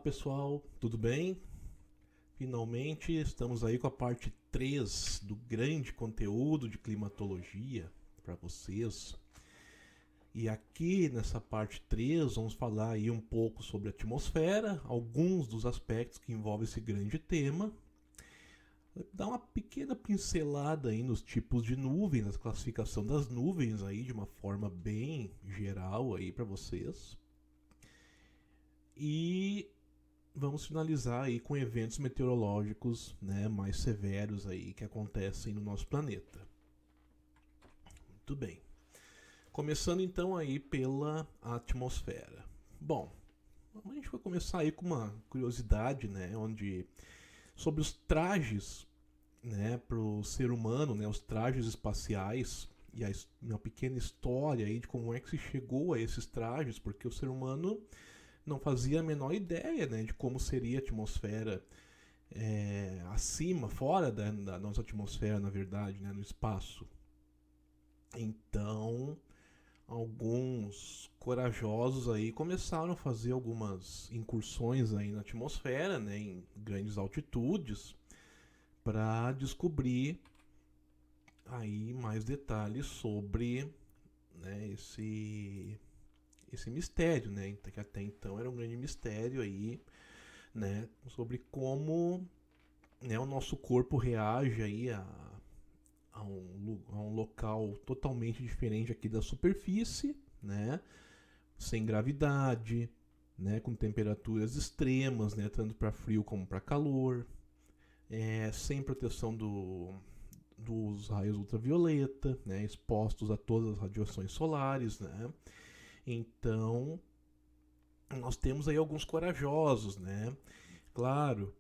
pessoal, tudo bem? Finalmente estamos aí com a parte 3 do grande conteúdo de climatologia para vocês. E aqui nessa parte 3 vamos falar aí um pouco sobre a atmosfera, alguns dos aspectos que envolvem esse grande tema. Dar uma pequena pincelada aí nos tipos de nuvens, na classificação das nuvens aí de uma forma bem geral aí para vocês. E vamos finalizar aí com eventos meteorológicos, né, mais severos aí que acontecem no nosso planeta. Muito bem. Começando então aí pela atmosfera. Bom, a gente vai começar aí com uma curiosidade, né, sobre os trajes, né, para o ser humano, né, os trajes espaciais e uma pequena história aí de como é que se chegou a esses trajes, porque o ser humano não fazia a menor ideia, né, de como seria a atmosfera acima, fora da nossa atmosfera, na verdade, né, no espaço. Então, alguns corajosos aí começaram a fazer algumas incursões aí na atmosfera, né, em grandes altitudes, para descobrir aí mais detalhes sobre, né, esse mistério, né, que até então era um grande mistério aí, né, sobre como, né, o nosso corpo reage aí a um local totalmente diferente aqui da superfície, né, sem gravidade, né, com temperaturas extremas, né, tanto para frio como para calor, sem proteção dos raios ultravioleta, né, expostos a todas as radiações solares, né. Então, nós temos aí alguns corajosos, né? Claro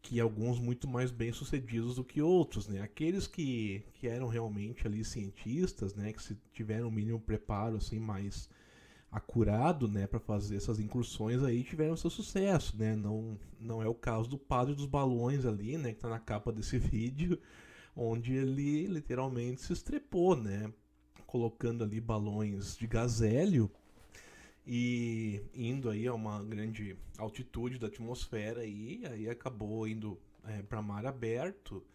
que alguns muito mais bem sucedidos do que outros, né? Aqueles que eram realmente ali cientistas, né? Que se tiveram o mínimo preparo assim mais acurado, né, para fazer essas incursões aí tiveram seu sucesso, né? Não é o caso do padre dos balões ali, né? Que tá na capa desse vídeo, onde ele literalmente se estrepou, né? Colocando ali balões de gás hélio e indo aí a uma grande altitude da atmosfera e aí acabou indo para mar aberto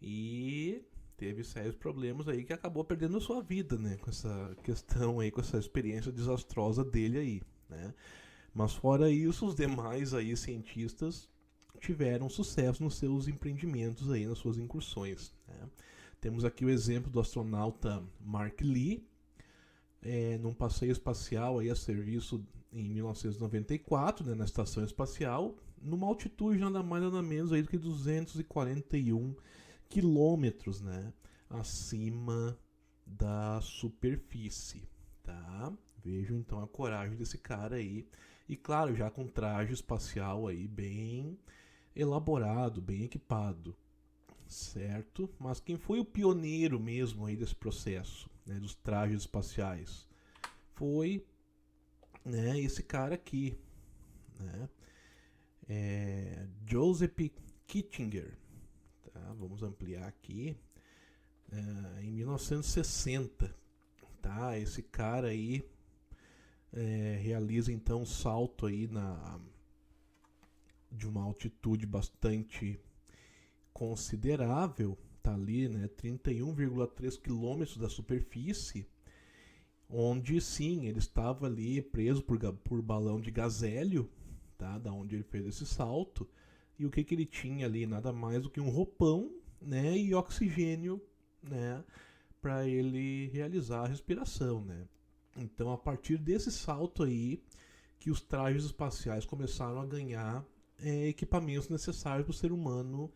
e teve sérios problemas aí que acabou perdendo a sua vida, né, com essa questão aí, com essa experiência desastrosa dele aí, né? Mas fora isso, os demais aí cientistas tiveram sucesso nos seus empreendimentos aí, nas suas incursões, né? Temos aqui o exemplo do astronauta Mark Lee, num passeio espacial aí a serviço em 1994, né, na estação espacial, numa altitude nada mais nada menos aí do que 241 quilômetros, né, acima da superfície, tá? Vejam então a coragem desse cara aí, e claro, já com traje espacial aí bem elaborado, bem equipado, certo? Mas quem foi o pioneiro mesmo aí desse processo, né, dos trajes espaciais? Foi, né, esse cara aqui, né? Joseph Kittinger. Tá? Vamos ampliar aqui. Em 1960, tá? Esse cara aí realiza então um salto aí de uma altitude bastante considerável, tá ali, né, 31,3 quilômetros da superfície, onde sim, ele estava ali preso por balão de gás hélio, tá, da onde ele fez esse salto, e o que ele tinha ali, nada mais do que um roupão, né, e oxigênio, né, para ele realizar a respiração, né. Então, a partir desse salto aí, que os trajes espaciais começaram a ganhar equipamentos necessários para o ser humano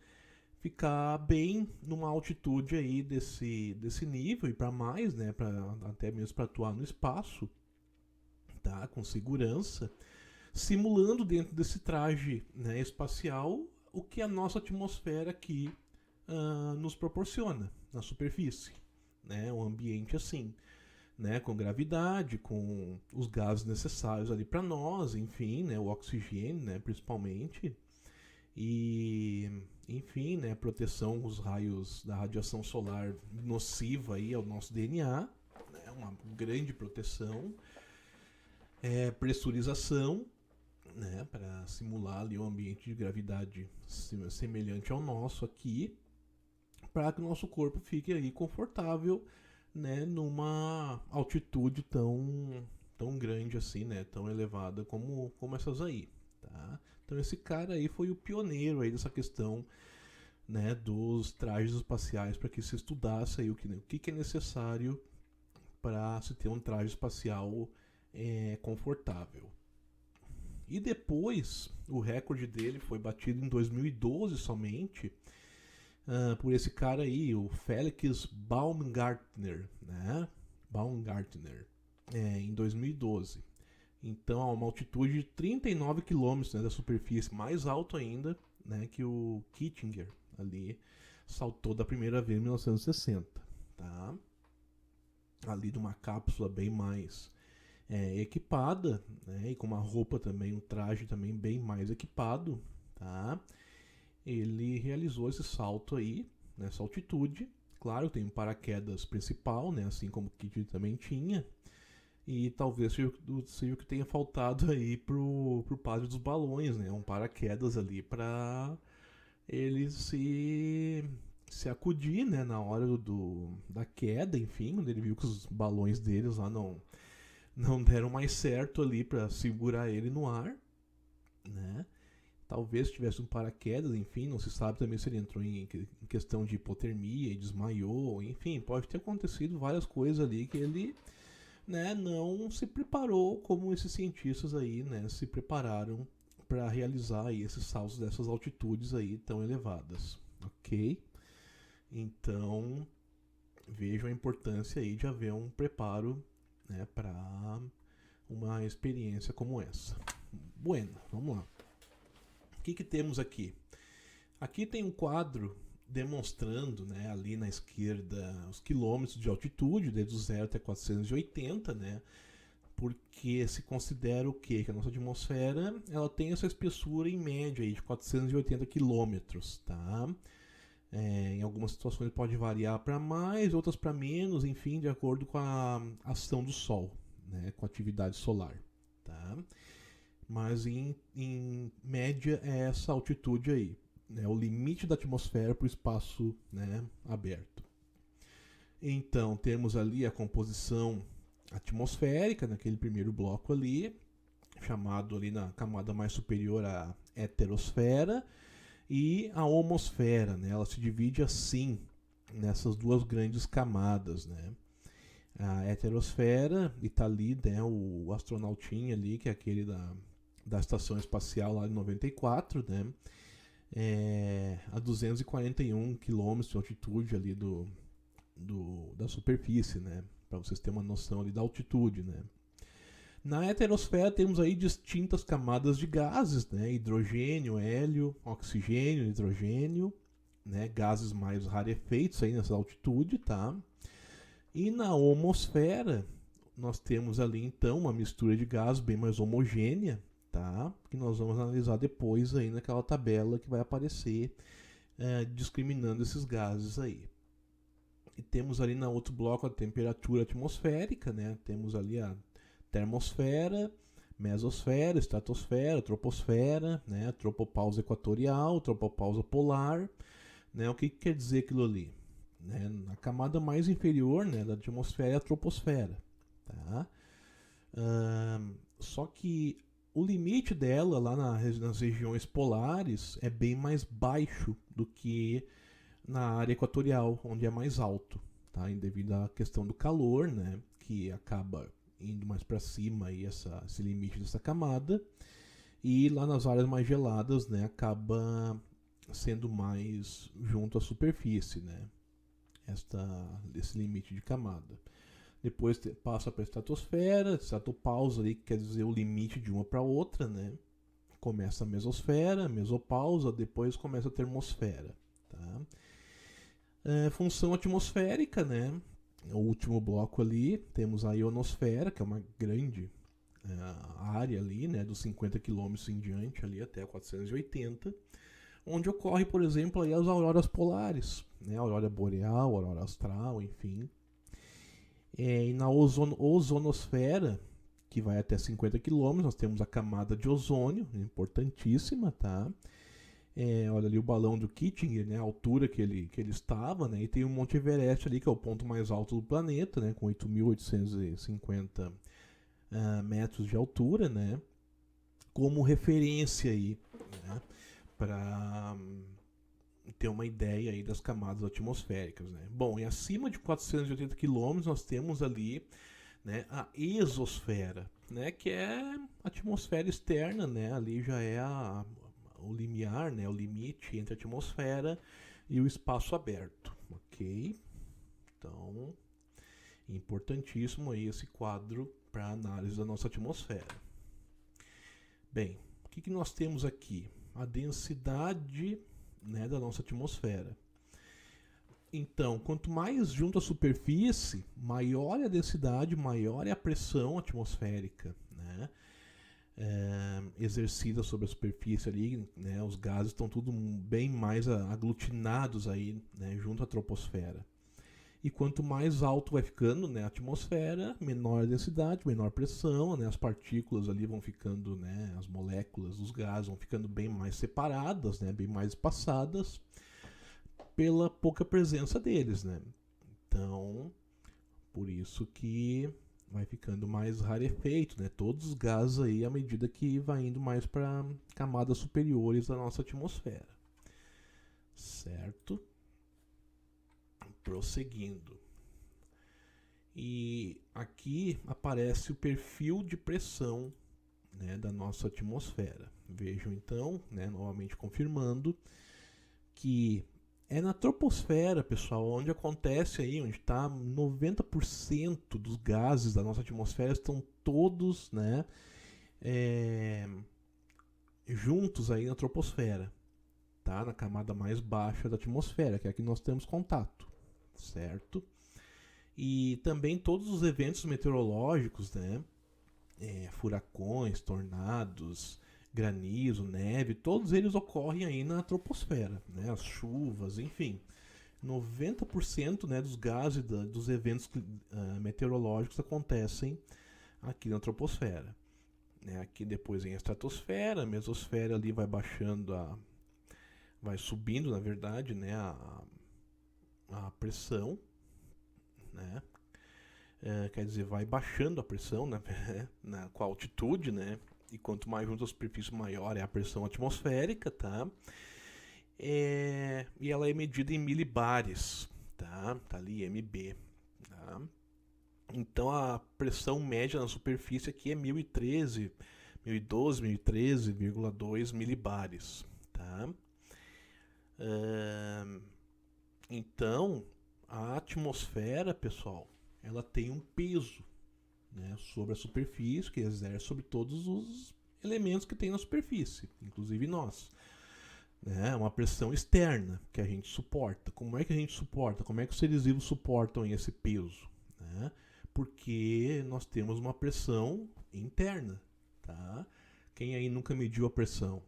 ficar bem numa altitude aí desse nível e para mais, né, até mesmo para atuar no espaço, tá, com segurança, simulando dentro desse traje, né, espacial o que a nossa atmosfera aqui nos proporciona na superfície, né, um ambiente assim, né, com gravidade, com os gases necessários ali para nós, enfim, né, o oxigênio, né, principalmente. E, enfim, né, proteção dos raios da radiação solar nociva aí ao nosso DNA, né, uma grande proteção, pressurização, né, para simular ali um ambiente de gravidade semelhante ao nosso aqui, para que o nosso corpo fique aí confortável, né, numa altitude tão grande assim, né, tão elevada como essas aí, tá? Então esse cara aí foi o pioneiro aí dessa questão, né, dos trajes espaciais, para que se estudasse aí o que é necessário para se ter um traje espacial confortável. E depois, o recorde dele foi batido em 2012 somente, por esse cara aí, o Felix Baumgartner, né? Baumgartner, em 2012. Então, a uma altitude de 39 quilômetros, né, da superfície, mais alto ainda, né, que o Kittinger ali saltou da primeira vez em 1960, tá? Ali de uma cápsula bem mais equipada, né, e com uma roupa também, um traje também bem mais equipado, tá? Ele realizou esse salto aí, nessa altitude. Claro, tem um paraquedas principal, né, assim como o Kit também tinha. E talvez seja o que tenha faltado aí pro padre dos balões, né? Um paraquedas ali para ele se acudir, né, na hora da queda, enfim, quando ele viu que os balões deles lá não deram mais certo ali para segurar ele no ar, né? Talvez tivesse um paraquedas, enfim, não se sabe também se ele entrou em questão de hipotermia e desmaiou, enfim, pode ter acontecido várias coisas ali que ele, né, não se preparou como esses cientistas aí, né, se prepararam para realizar aí esses saltos dessas altitudes aí tão elevadas, ok? Então, vejam a importância aí de haver um preparo, né, para uma experiência como essa. Bueno, vamos lá. O que temos aqui? Aqui tem um quadro demonstrando, né, ali na esquerda os quilômetros de altitude, desde o 0 até 480, né? Porque se considera o quê? Que a nossa atmosfera ela tem essa espessura em média aí de 480 quilômetros, tá? Em algumas situações pode variar para mais, outras para menos, enfim, de acordo com a ação do Sol, né, com a atividade solar, tá? Mas em média é essa altitude aí, né, o limite da atmosfera para o espaço, né, aberto. Então temos ali a composição atmosférica naquele primeiro bloco ali, chamado ali na camada mais superior a heterosfera, e a homosfera, né? Ela se divide assim nessas duas grandes camadas, né? A heterosfera, e tá ali, né, o astronautinha ali, que é aquele da estação espacial lá de 94, né? A 241 km de altitude ali da superfície, né? Para vocês terem uma noção ali da altitude, né? Na heterosfera temos aí distintas camadas de gases, né? Hidrogênio, hélio, oxigênio, nitrogênio, né? Gases mais rarefeitos aí nessa altitude, tá? E na homosfera nós temos ali então uma mistura de gases bem mais homogênea, tá? Que nós vamos analisar depois aí naquela tabela que vai aparecer discriminando esses gases aí. E temos ali no outro bloco a temperatura atmosférica, né? Temos ali a termosfera, mesosfera, estratosfera, troposfera, né? Tropopausa equatorial, tropopausa polar, né? O que quer dizer aquilo ali? Né? Na camada mais inferior, né, da atmosfera é a troposfera, tá? Só que o limite dela lá nas regiões polares é bem mais baixo do que na área equatorial, onde é mais alto, tá? Devido à questão do calor, né, que acaba indo mais para cima aí esse limite dessa camada, e lá nas áreas mais geladas, né, acaba sendo mais junto à superfície, né, esse limite de camada. Depois passa para a estratosfera, estratopausa ali, que quer dizer o limite de uma para outra, né? Começa a mesosfera, mesopausa, depois começa a termosfera, tá? Função atmosférica, né? O último bloco ali, temos a ionosfera, que é uma grande área ali, né? Dos 50 km em diante, ali até 480, onde ocorre, por exemplo, aí as auroras polares, né? A aurora boreal, a aurora austral, enfim. E na ozonosfera, que vai até 50 quilômetros. Nós temos a camada de ozônio, importantíssima, tá? Olha ali o balão do Kittinger, né, a altura que ele estava, né, e tem o Monte Everest ali, que é o ponto mais alto do planeta, né, com 8.850 metros de altura, né, como referência aí, né, para ter uma ideia aí das camadas atmosféricas, né. Bom, e acima de 480 quilômetros nós temos ali, né, a exosfera, né, que é a atmosfera externa, né, ali já é o limiar, né, o limite entre a atmosfera e o espaço aberto, ok? Então, importantíssimo aí esse quadro para análise da nossa atmosfera. Bem, o que nós temos aqui? A densidade, né, da nossa atmosfera. Então, quanto mais junto à superfície, maior é a densidade, maior é a pressão atmosférica, né? Exercida sobre a superfície ali, né, os gases estão tudo bem mais aglutinados aí, né, junto à troposfera. E quanto mais alto vai ficando, né, a atmosfera, menor a densidade, menor pressão, né, as partículas ali vão ficando, né, as moléculas dos gases vão ficando bem mais separadas, né, bem mais espaçadas, pela pouca presença deles, né. Então, por isso que vai ficando mais rarefeito, né? Todos os gases aí à medida que vai indo mais para camadas superiores da nossa atmosfera. Certo? Prosseguindo. E aqui aparece o perfil de pressão, né, da nossa atmosfera. Vejam então, né, novamente confirmando, que é na troposfera, pessoal, onde acontece aí, onde está 90% dos gases da nossa atmosfera estão todos, né, juntos aí na troposfera, tá? Na camada mais baixa da atmosfera, que é a que nós temos contato, certo? E também todos os eventos meteorológicos, né, furacões, tornados, granizo, neve, todos eles ocorrem aí na troposfera, né? As chuvas, enfim. 90%, né, dos gases dos eventos meteorológicos acontecem aqui na troposfera. Né? Aqui depois em estratosfera, a mesosfera ali vai baixando, vai subindo, na verdade, né, a pressão, né? Quer dizer, vai baixando a pressão, né, com a altitude, né? E quanto mais junto à superfície, maior é a pressão atmosférica, tá? E ela é medida em milibares, tá? Tá ali, MB, tá? Então a pressão média na superfície aqui é 1012, 1013,2 milibares, tá? Então a atmosfera, pessoal, ela tem um peso, né, sobre a superfície, que exerce sobre todos os elementos que tem na superfície, inclusive nós. É uma pressão externa que a gente suporta. Como é que a gente suporta? Como é que os seres vivos suportam esse peso? Né? Porque nós temos uma pressão interna. Tá? Quem aí nunca mediu a pressão?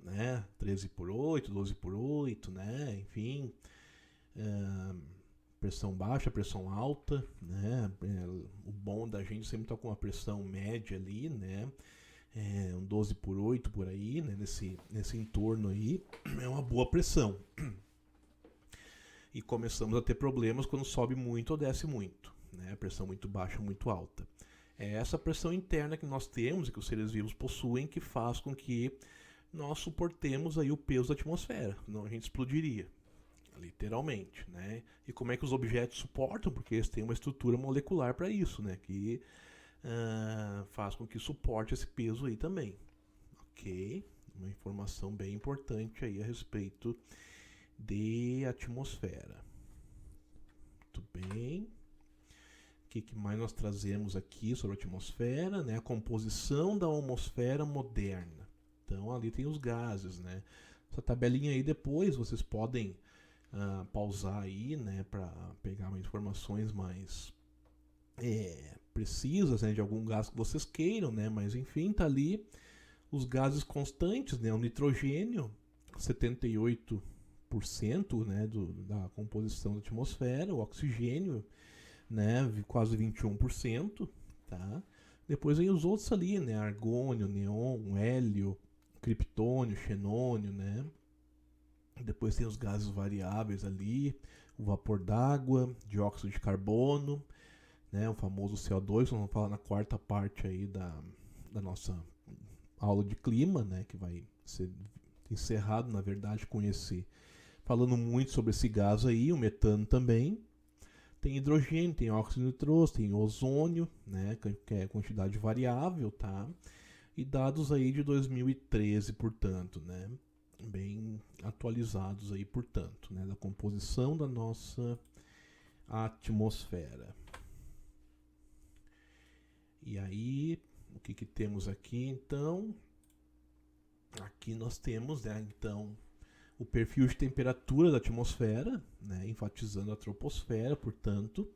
Né? 13/8, 12/8, né? Enfim. Pressão baixa, pressão alta, né? O bom da gente sempre estar com uma pressão média ali, né? Um 12/8 por aí, né? Nesse entorno aí, é uma boa pressão. E começamos a ter problemas quando sobe muito ou desce muito, né? Pressão muito baixa, muito alta. É essa pressão interna que nós temos e que os seres vivos possuem que faz com que nós suportemos aí o peso da atmosfera, senão a gente explodiria. Literalmente, né? E como é que os objetos suportam? Porque eles têm uma estrutura molecular para isso, né? Que faz com que suporte esse peso aí também. Ok? Uma informação bem importante aí a respeito de atmosfera. Muito bem. O que mais nós trazemos aqui sobre a atmosfera? Né? A composição da atmosfera moderna. Então ali tem os gases, né? Essa tabelinha aí depois vocês podem pausar aí, né, para pegar informações mais precisas, né, de algum gás que vocês queiram, né, mas enfim, tá ali os gases constantes, né, o nitrogênio, 78%, né, da composição da atmosfera, o oxigênio, né, quase 21%, tá? Depois vem os outros ali, né? Argônio, neon, hélio, criptônio, xenônio, né? Depois tem os gases variáveis ali, o vapor d'água, dióxido de carbono, né? O famoso CO2, vamos falar na quarta parte aí da nossa aula de clima, né? Que vai ser encerrado, na verdade, com esse... Falando muito sobre esse gás aí, o metano também. Tem hidrogênio, tem óxido nitroso, tem ozônio, né? Que é quantidade variável, tá? E dados aí de 2013, portanto, né? Bem atualizados aí, portanto, né? Da composição da nossa atmosfera. E aí, o que temos aqui, então? Aqui nós temos, né, então, o perfil de temperatura da atmosfera, né, enfatizando a troposfera, portanto.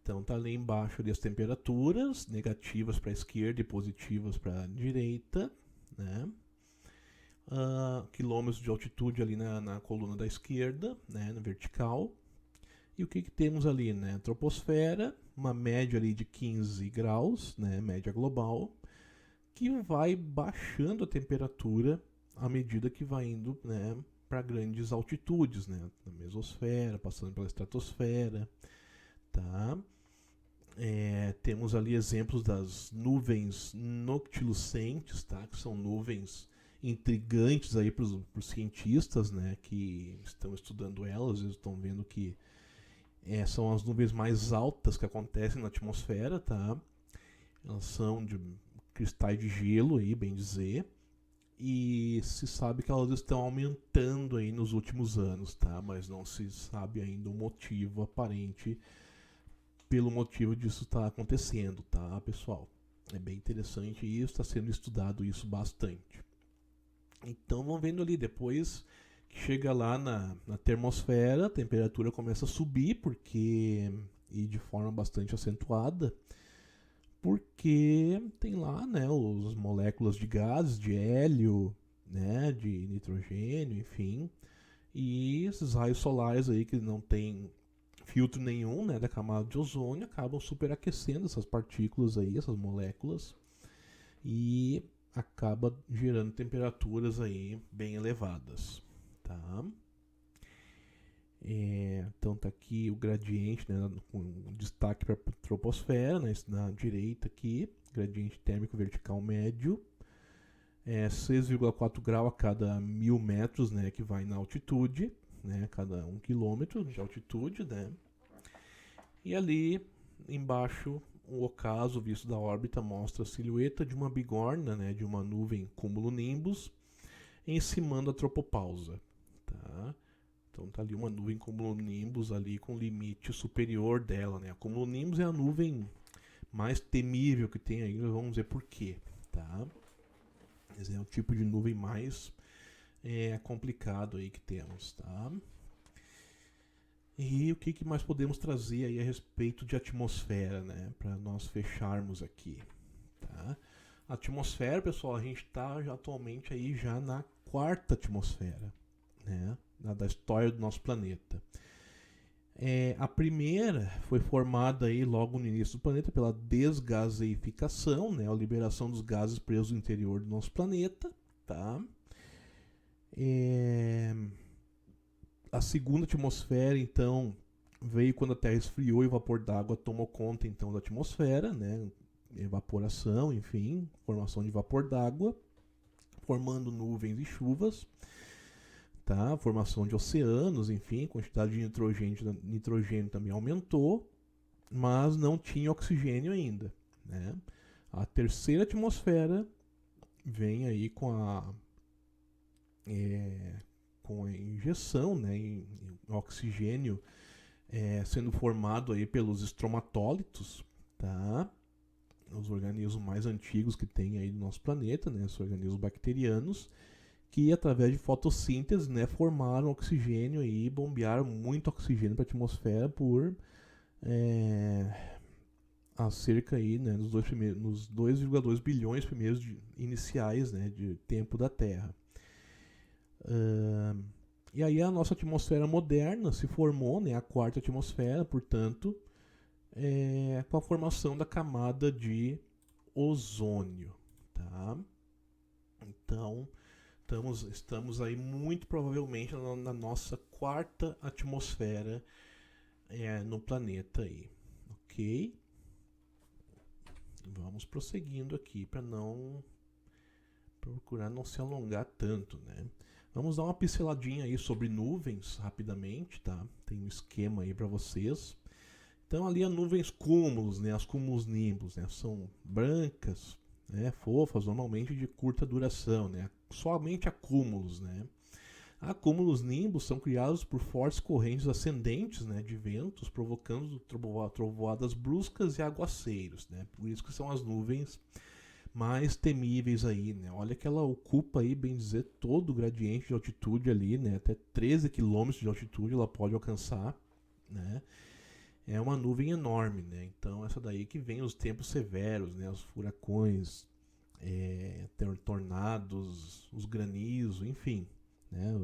Então tá ali embaixo ali as temperaturas, negativas para a esquerda e positivas para a direita, né? Quilômetros de altitude ali na coluna da esquerda, né, na vertical. E o que temos ali, né? Troposfera, uma média ali de 15 graus, né, média global, que vai baixando a temperatura à medida que vai indo, né, para grandes altitudes, né, na mesosfera, passando pela estratosfera, tá? Temos ali exemplos das nuvens noctilucentes, tá? Que são nuvens intrigantes aí para os cientistas, né, que estão estudando elas, eles estão vendo que são as nuvens mais altas que acontecem na atmosfera, tá? Elas são de cristais de gelo, aí, bem dizer, e se sabe que elas estão aumentando aí nos últimos anos, tá? Mas não se sabe ainda o motivo aparente pelo motivo disso estar acontecendo, tá, pessoal? É bem interessante isso, está sendo estudado isso bastante. Então vamos vendo ali, depois que chega lá na termosfera, a temperatura começa a subir, e de forma bastante acentuada, porque tem lá, né, as moléculas de gases, de hélio, né, de nitrogênio, enfim, e esses raios solares aí que não tem filtro nenhum, né, da camada de ozônio, acabam superaquecendo essas partículas aí, essas moléculas, e acaba gerando temperaturas aí bem elevadas, tá? Então tá aqui o gradiente, né, com destaque para a troposfera, né, na direita aqui, gradiente térmico vertical médio, 6,4 graus a cada 1000 metros, né, que vai na altitude, né, cada 1 quilômetro de altitude, né. E ali embaixo o ocaso visto da órbita mostra a silhueta de uma bigorna, né, de uma nuvem cumulonimbus, encimando a tropopausa, tá? Então tá ali uma nuvem cumulonimbus ali com o limite superior dela, né? A cumulonimbus é a nuvem mais temível que tem aí, vamos ver por quê, tá? Esse é o tipo de nuvem mais complicado aí que temos, tá? E o que mais podemos trazer aí a respeito de atmosfera, né? Para nós fecharmos aqui, tá? A atmosfera, pessoal, a gente está atualmente aí já na quarta atmosfera, né? Da história do nosso planeta. A primeira foi formada aí logo no início do planeta pela desgaseificação, né? A liberação dos gases presos no interior do nosso planeta, tá? A segunda atmosfera, então, veio quando a Terra esfriou e o vapor d'água tomou conta, então, da atmosfera, né? Evaporação, enfim, formação de vapor d'água, formando nuvens e chuvas, tá? Formação de oceanos, enfim, quantidade de nitrogênio também aumentou, mas não tinha oxigênio ainda, né? A terceira atmosfera vem aí com a injeção, né, em oxigênio sendo formado aí pelos estromatólitos, tá? Os organismos mais antigos que tem aí no nosso planeta, né, os organismos bacterianos, que através de fotossíntese, né, formaram oxigênio e bombearam muito oxigênio para a atmosfera por cerca aí, né, nos 2,2 bilhões primeiros iniciais, né, de tempo da Terra. E aí a nossa atmosfera moderna se formou, né, a quarta atmosfera, portanto, com a formação da camada de ozônio, tá? Então, estamos aí muito provavelmente na nossa quarta atmosfera no planeta aí, ok? Vamos prosseguindo aqui para não procurar não se alongar tanto, né? Vamos dar uma pinceladinha aí sobre nuvens rapidamente, tá? Tem um esquema aí para vocês. Então ali as nuvens cúmulos, né? As cúmulos nimbus, né? São brancas, né? Fofas, normalmente de curta duração, né? Somente acúmulos, né? Acúmulos nimbus são criados por fortes correntes ascendentes, né, de ventos, provocando trovoadas bruscas e aguaceiros, né? Por isso que são as nuvens mais temíveis aí, né? Olha que ela ocupa aí, bem dizer, todo o gradiente de altitude ali, né? Até 13 quilômetros de altitude ela pode alcançar, né? É uma nuvem enorme, né? Então essa daí que vem os tempos severos, né? Os furacões, tornados, os granizos, enfim, né?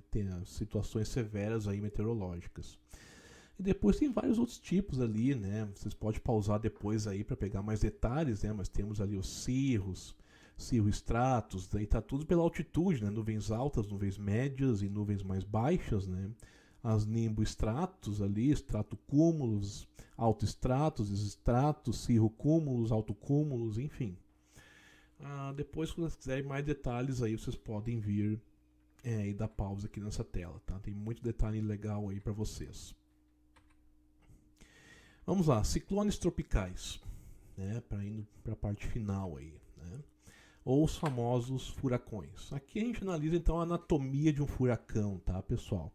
Tem as situações severas aí meteorológicas. E depois tem vários outros tipos ali, né? Vocês podem pausar depois aí para pegar mais detalhes, né? Mas temos ali os cirroestratos, daí tá tudo pela altitude, né? Nuvens altas, nuvens médias e nuvens mais baixas, né? As nimboestratos ali, estratocúmulos, autoestratos, estratos, cirrocúmulos, autocúmulos, enfim. Depois, se vocês quiserem mais detalhes aí, vocês podem vir e dar pausa aqui nessa tela, tá? Tem muito detalhe legal aí para vocês. Vamos lá, ciclones tropicais, né? Para ir para a parte final aí, né? Ou os famosos furacões. Aqui a gente analisa então a anatomia de um furacão, tá, pessoal?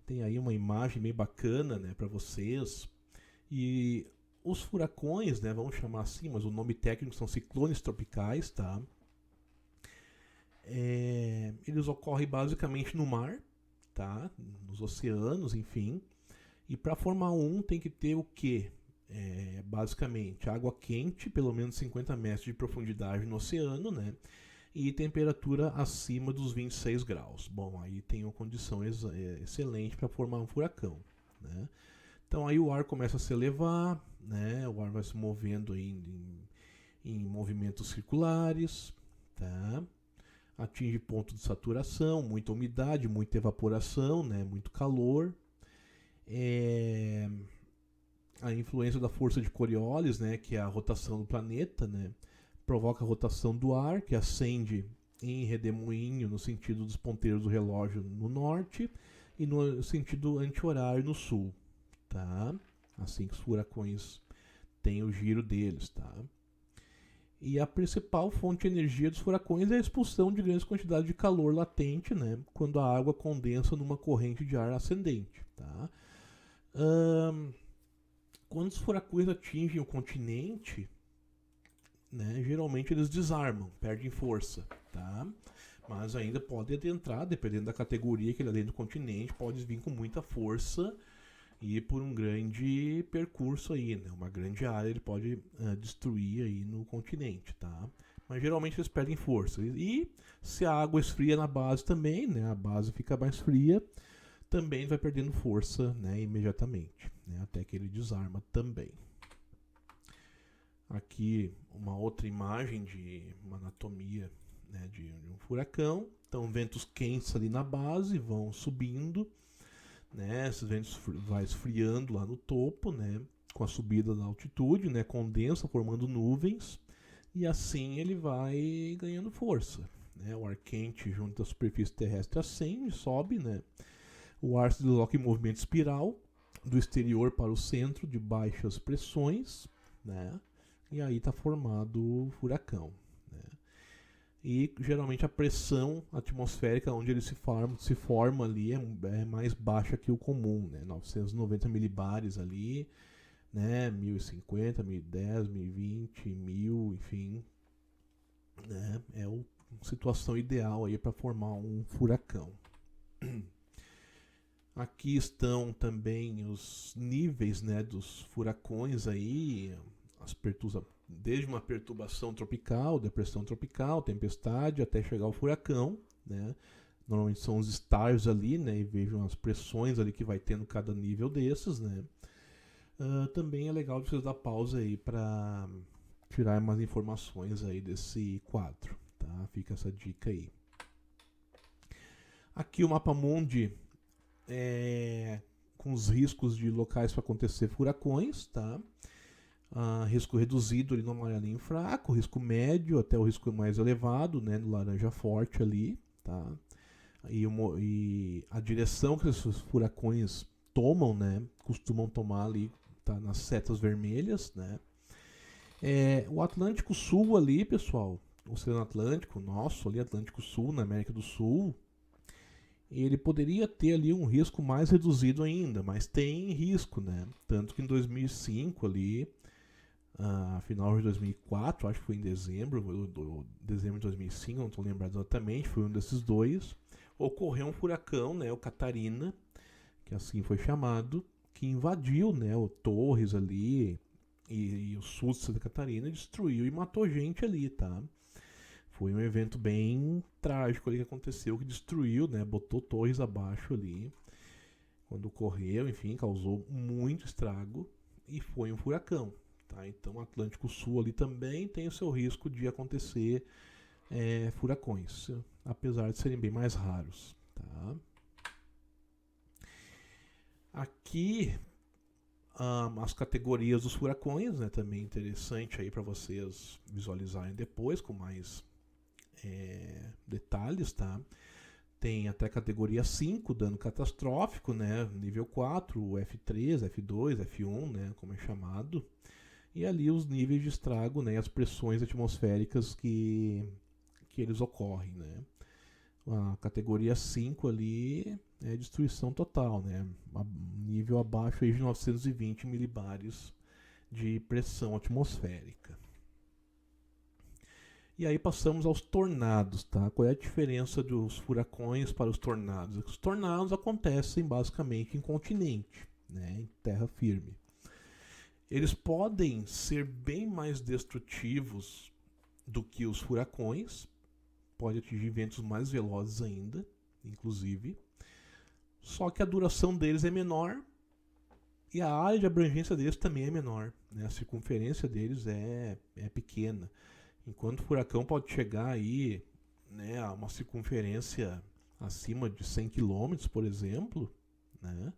Tem aí uma imagem bem bacana, né, para vocês. E os furacões, né, vamos chamar assim, mas o nome técnico são ciclones tropicais, tá? Eles ocorrem basicamente no mar, tá? Nos oceanos, enfim. E para formar um tem que ter o quê? Basicamente água quente, pelo menos 50 metros de profundidade no oceano, né? E temperatura acima dos 26 graus. Bom, aí tem uma condição excelente para formar um furacão, né? Então aí o ar começa a se elevar, né? O ar vai se movendo aí em movimentos circulares, tá? Atinge ponto de saturação, muita umidade, muita evaporação, né? Muito calor. A influência da força de Coriolis, né? Que é a rotação do planeta, né? Provoca a rotação do ar, que ascende em redemoinho no sentido dos ponteiros do relógio no norte e no sentido anti-horário no sul, tá? Assim que os furacões têm o giro deles, tá? E a principal fonte de energia dos furacões é a expulsão de grandes quantidades de calor latente, né? Quando a água condensa numa corrente de ar ascendente, tá? Quando os furacões atingem o continente, né, geralmente eles desarmam, perdem força, tá? Mas ainda pode adentrar, dependendo da categoria que ele é dentro do continente, pode vir com muita força e por um grande percurso aí, né? Uma grande área ele pode destruir aí no continente, tá? Mas geralmente eles perdem força. E se a água esfria na base também, né? A base fica mais fria, também vai perdendo força, né? Imediatamente, né? Até que ele desarma também. Aqui uma outra imagem de uma anatomia, né, de um furacão. Então ventos quentes ali na base vão subindo, né, esses ventos vai esfriando lá no topo, né, com a subida da altitude, né, condensa formando nuvens e assim ele vai ganhando força, né, o ar quente junto à superfície terrestre ascende, sobe, né, o ar se desloca em movimento espiral do exterior para o centro de baixas pressões, né, e aí está formado o furacão, né? E geralmente a pressão atmosférica onde ele se forma ali é mais baixa que o comum, né? 990 milibares ali, né? 1050, 1010, 1020, 1000, enfim, né? É a situação ideal aí para formar um furacão. Aqui estão também os níveis, né, dos furacões aí, desde uma perturbação tropical, depressão tropical, tempestade, até chegar ao furacão, né? Normalmente são os estágios ali, né? E vejam as pressões ali que vai tendo cada nível desses, né? Também é legal vocês dar pausa aí para tirar mais informações aí desse quadro, tá? Fica essa dica aí. Aqui o mapa mundi com os riscos de locais para acontecer furacões, tá? Risco reduzido ali no amarelinho fraco, risco médio até o risco mais elevado, né, no laranja forte ali, tá? E a direção que esses furacões tomam, né, costumam tomar ali, tá, nas setas vermelhas, né? O Atlântico Sul ali, pessoal, o Oceano Atlântico, nosso ali, Atlântico Sul, na América do Sul, ele poderia ter ali um risco mais reduzido ainda, mas tem risco, né? Tanto que em 2005 ali, final de 2004, acho que foi em dezembro de 2005, não estou lembrado exatamente, foi um desses dois, ocorreu um furacão, né, o Catarina, que assim foi chamado, que invadiu, né, o Torres ali e o sul de Santa Catarina, destruiu e matou gente ali, tá? Foi um evento bem trágico ali que aconteceu, que destruiu, né, botou Torres abaixo ali, quando ocorreu, enfim, causou muito estrago e foi um furacão. Tá? Então, o Atlântico Sul ali também tem o seu risco de acontecer furacões, apesar de serem bem mais raros. Tá? Aqui, as categorias dos furacões, né, também interessante aí para vocês visualizarem depois com mais detalhes, tá? Tem até categoria 5, dano catastrófico, né? Nível 4, F3, F2, F1, né? Como é chamado. E ali os níveis de estrago, né? As pressões atmosféricas que eles ocorrem, né? A categoria 5 ali é destruição total, né? Nível abaixo aí de 920 milibares de pressão atmosférica. E aí passamos aos tornados, tá? Qual é a diferença dos furacões para os tornados? Os tornados acontecem basicamente em continente, né? Em terra firme. Eles podem ser bem mais destrutivos do que os furacões, pode atingir ventos mais velozes ainda, inclusive. Só que a duração deles é menor e a área de abrangência deles também é menor, né? A circunferência deles é pequena. Enquanto o furacão pode chegar aí, né, a uma circunferência acima de 100 km, por exemplo, né?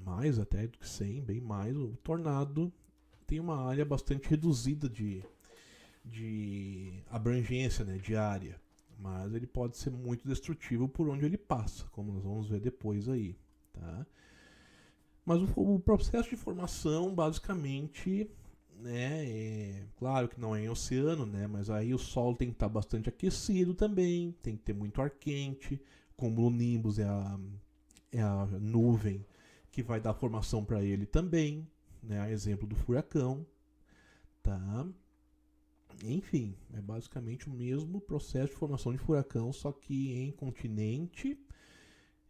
Mais até do que 100, bem mais. O tornado tem uma área bastante reduzida de abrangência, né, de área, mas ele pode ser muito destrutivo por onde ele passa, como nós vamos ver depois aí, tá? Mas o processo de formação, basicamente, né, claro que não é em oceano, né, mas aí o solo tem que estar bastante aquecido também, tem que ter muito ar quente, cumulonimbus é a nuvem que vai dar formação para ele também, né, exemplo do furacão, tá? Enfim, é basicamente o mesmo processo de formação de furacão, só que em continente,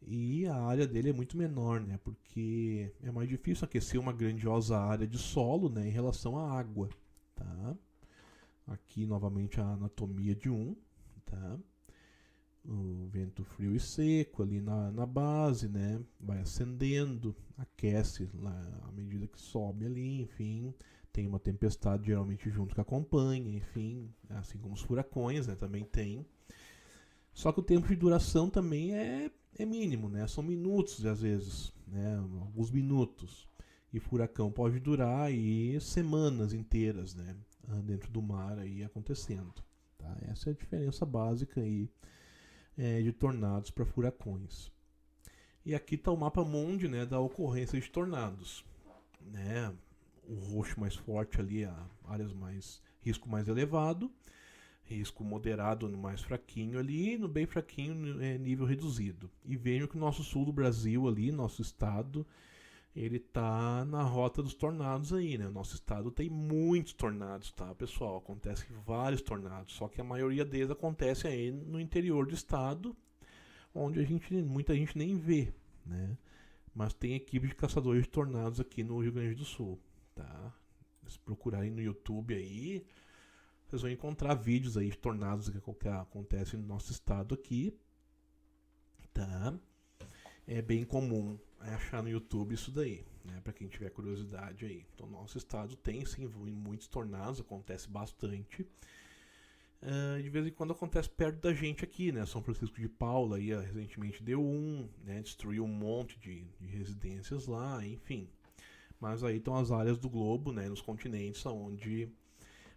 e a área dele é muito menor, né? Porque é mais difícil aquecer uma grandiosa área de solo, né, em relação à água, tá? Aqui novamente a anatomia de tá? O vento frio e seco ali na base, né? Vai ascendendo, aquece lá à medida que sobe ali, enfim. Tem uma tempestade geralmente junto que acompanha, enfim, assim como os furacões, né? Também tem. Só que o tempo de duração também é mínimo, né? São minutos às vezes, né? Alguns minutos. E furacão pode durar aí semanas inteiras, né? Dentro do mar aí acontecendo. Tá? Essa é a diferença básica aí de tornados para furacões. E aqui está o mapa mundi, né, da ocorrência de tornados, né? O roxo mais forte ali, áreas mais risco mais elevado, risco moderado no mais fraquinho ali, no bem fraquinho nível reduzido. E vejam que o nosso sul do Brasil ali, nosso estado, ele tá na rota dos tornados aí, né? O nosso estado tem muitos tornados, tá, pessoal? Acontecem vários tornados, só que a maioria deles acontece aí no interior do estado, onde muita gente nem vê, né? Mas tem equipe de caçadores de tornados aqui no Rio Grande do Sul, tá? Se procurarem no YouTube aí, vocês vão encontrar vídeos aí de tornados que acontecem no nosso estado aqui, tá? É bem comum achar no YouTube isso daí. né, para quem tiver curiosidade aí. Então, nosso estado tem sim muitos tornados, acontece bastante. De vez em quando acontece perto da gente aqui, né? São Francisco de Paula aí, recentemente deu né? Destruiu um monte de residências lá, enfim. Mas aí estão as áreas do globo, né? Nos continentes onde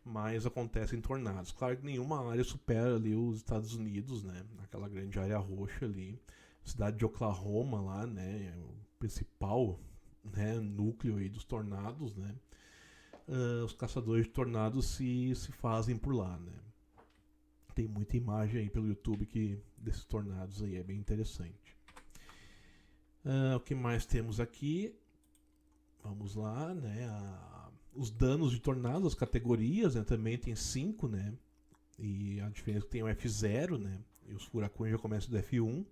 mais acontecem tornados. Claro que nenhuma área supera ali os Estados Unidos, né? Aquela grande área roxa ali. Cidade de Oklahoma lá, né? O principal, né, núcleo aí dos tornados, né? Os caçadores de tornados se fazem por lá, né? Tem muita imagem aí pelo YouTube desses tornados aí, é bem interessante. O que mais temos aqui? Vamos lá, né? Os danos de tornados, as categorias, né? Também tem 5, né? E a diferença é que tem o F0, né? E os furacões já começam do F1.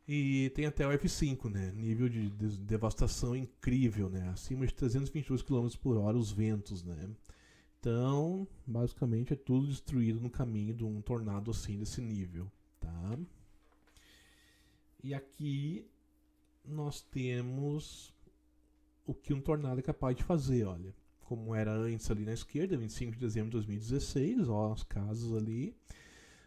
E tem até o F5, né? Nível de devastação incrível, né? Acima de 322 km por hora os ventos, né? Então, basicamente é tudo destruído no caminho de um tornado assim, desse nível, tá? E aqui nós temos o que um tornado é capaz de fazer, olha. Como era antes ali na esquerda, 25 de dezembro de 2016, ó, as casas ali.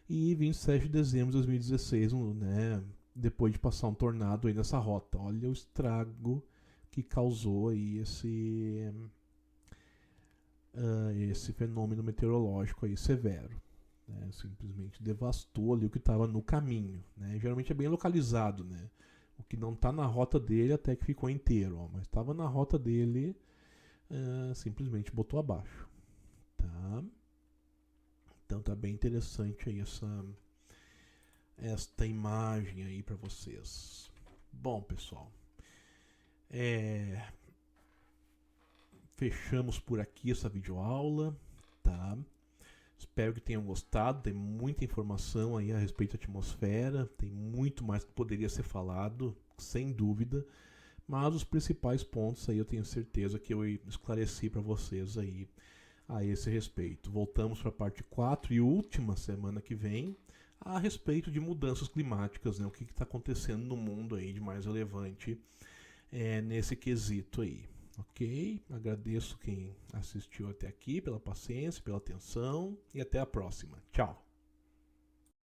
E 27 de dezembro de 2016, né, depois de passar um tornado aí nessa rota. Olha o estrago que causou aí esse fenômeno meteorológico aí severo. Né, simplesmente devastou ali o que estava no caminho. Né, geralmente é bem localizado, né? O que não está na rota dele até que ficou inteiro, ó, mas estava na rota dele, simplesmente botou abaixo. Tá? Então tá bem interessante aí esta imagem aí para vocês. Bom, pessoal, fechamos por aqui essa videoaula, tá? Espero que tenham gostado, tem muita informação aí a respeito da atmosfera, tem muito mais que poderia ser falado, sem dúvida, mas os principais pontos aí eu tenho certeza que eu esclareci para vocês aí a esse respeito. Voltamos para a parte 4 e última semana que vem a respeito de mudanças climáticas, né? O que está acontecendo no mundo aí de mais relevante nesse quesito aí. Ok? Agradeço quem assistiu até aqui pela paciência, pela atenção e até a próxima. Tchau!